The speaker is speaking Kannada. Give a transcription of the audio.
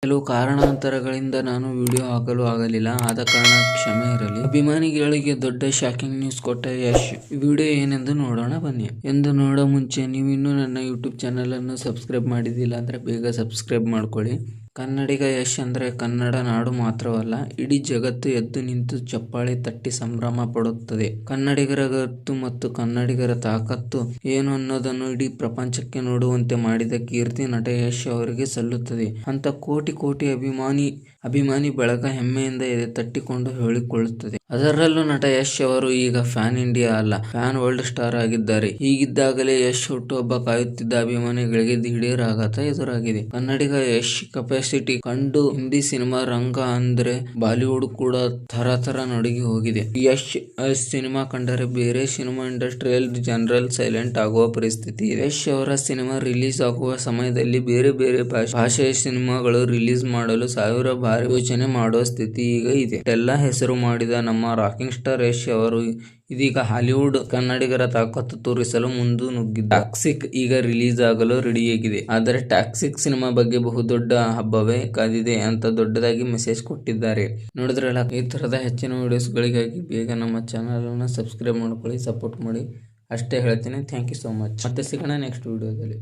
ಕೆಲವು ಕಾರಣಾಂತರಗಳಿಂದ ನಾನು ವಿಡಿಯೋ ಹಾಕಲು ಆಗಲಿಲ್ಲ. ಆದ ಕಾರಣ ಕ್ಷಮೆ ಇರಲಿ. ಅಭಿಮಾನಿಗಳಿಗೆ ದೊಡ್ಡ ಶಾಕಿಂಗ್ ನ್ಯೂಸ್ ಕೊಟ್ಟ ಯಶ್. ವಿಡಿಯೋ ಏನೆಂದು ನೋಡೋಣ ಬನ್ನಿ. ಎಂದು ನೋಡೋ ಮುಂಚೆ ನೀವಿನ್ನೂ ನನ್ನ ಯೂಟ್ಯೂಬ್ ಚಾನಲ್ ಅನ್ನು ಸಬ್ಸ್ಕ್ರೈಬ್ ಮಾಡಿದ್ದಿಲ್ಲ ಅಂದ್ರೆ ಬೇಗ ಸಬ್ಸ್ಕ್ರೈಬ್ ಮಾಡ್ಕೊಳ್ಳಿ. ಕನ್ನಡಿಗ ಯಶ್ ಅಂದ್ರೆ ಕನ್ನಡ ನಾಡು ಮಾತ್ರವಲ್ಲ, ಇಡೀ ಜಗತ್ತು ಎದ್ದು ನಿಂತು ಚಪ್ಪಾಳೆ ತಟ್ಟಿ ಸಂಭ್ರಮ ಪಡುತ್ತದೆ. ಕನ್ನಡಿಗರ ಗತ್ತು ಮತ್ತು ಕನ್ನಡಿಗರ ತಾಕತ್ತು ಏನು ಅನ್ನೋದನ್ನು ಇಡೀ ಪ್ರಪಂಚಕ್ಕೆ ನೋಡುವಂತೆ ಮಾಡಿದ ಕೀರ್ತಿ ನಟ ಯಶ್ ಅವರಿಗೆ ಸಲ್ಲುತ್ತದೆ ಅಂತ ಕೋಟಿ ಅಭಿಮಾನಿ ಬಳಗ ಹೆಮ್ಮೆಯಿಂದ ಎದೆ ತಟ್ಟಿಕೊಂಡು ಹೇಳಿಕೊಳ್ಳುತ್ತದೆ. ಅದರಲ್ಲೂ ನಟ ಯಶ್ ಅವರು ಈಗ ಫ್ಯಾನ್ ಇಂಡಿಯಾ ಅಲ್ಲ, ಫ್ಯಾನ್ ವರ್ಲ್ಡ್ ಸ್ಟಾರ್ ಆಗಿದ್ದಾರೆ. ಹೀಗಿದ್ದಾಗಲೇ ಯಶ್ ಹುಟ್ಟುಹಬ್ಬ ಕಾಯುತ್ತಿದ್ದ ಅಭಿಮಾನಿಗಳಿಗೆ ದಿಢೀರ್ ಆಘಾತ ಎದುರಾಗಿದೆ. ಕನ್ನಡಿಗ ಯಶ್ ಕೆಪಾಸಿಟಿ ಕಂಡು ಹಿಂದಿ ಸಿನಿಮಾ ರಂಗ ಅಂದ್ರೆ ಬಾಲಿವುಡ್ ಕೂಡ ಥರ ನಡುಗಿ ಹೋಗಿದೆ. ಯಶ್ ಸಿನಿಮಾ ಕಂಡರೆ ಬೇರೆ ಸಿನಿಮಾ ಇಂಡಸ್ಟ್ರಿಯಲ್ಲಿ ಜನರಲ್ ಸೈಲೆಂಟ್ ಆಗುವ ಪರಿಸ್ಥಿತಿ ಇದೆ. ಯಶ್ ಅವರ ಸಿನಿಮಾ ರಿಲೀಸ್ ಆಗುವ ಸಮಯದಲ್ಲಿ ಬೇರೆ ಭಾಷೆಯ ಸಿನಿಮಾಗಳು ರಿಲೀಸ್ ಮಾಡಲು ಸಾವಿರ ಬಾರಿ ಯೋಚನೆ ಮಾಡುವ ಸ್ಥಿತಿ ಈಗ ಇದೆ. ಇಷ್ಟೆಲ್ಲ ಹೆಸರು ಮಾಡಿದ ನಮ್ಮ ರಾಕಿಂಗ್ ಸ್ಟಾರ್ ಯಶ್ ಅವರು ಇದೀಗ ಹಾಲಿವುಡ್ ಕನ್ನಡಿಗರ ತಾಕತ್ತು ತೋರಿಸಲು ಮುಂದು ನುಗ್ಗಿದ್ದಾರೆ. ಟಾಕ್ಸಿಕ್ ಈಗ ರಿಲೀಸ್ ಆಗಲು ರೆಡಿಯಾಗಿದೆ. ಆದರೆ ಟಾಕ್ಸಿಕ್ ಸಿನಿಮಾ ಬಗ್ಗೆ ಬಹುದೊಡ್ಡ ಹಬ್ಬವೇ ಕಾದಿದೆ ಅಂತ ದೊಡ್ಡದಾಗಿ ಮೆಸೇಜ್ ಕೊಟ್ಟಿದ್ದಾರೆ. ನೋಡಿದ್ರಲ್ಲ, ಈ ತರದ ಹೆಚ್ಚಿನ ವಿಡಿಯೋಸ್ ಗಳಿಗಾಗಿ ಬೇಗ ನಮ್ಮ ಚಾನಲ್ ಅನ್ನು ಸಬ್ಸ್ಕ್ರೈಬ್ ಮಾಡ್ಕೊಳ್ಳಿ, ಸಪೋರ್ಟ್ ಮಾಡಿ. ಅಷ್ಟೇ ಹೇಳ್ತೀನಿ. Thank you so much. ಮತ್ತೆ ಸಿಗೋಣ ನೆಕ್ಸ್ಟ್ ವಿಡಿಯೋದಲ್ಲಿ.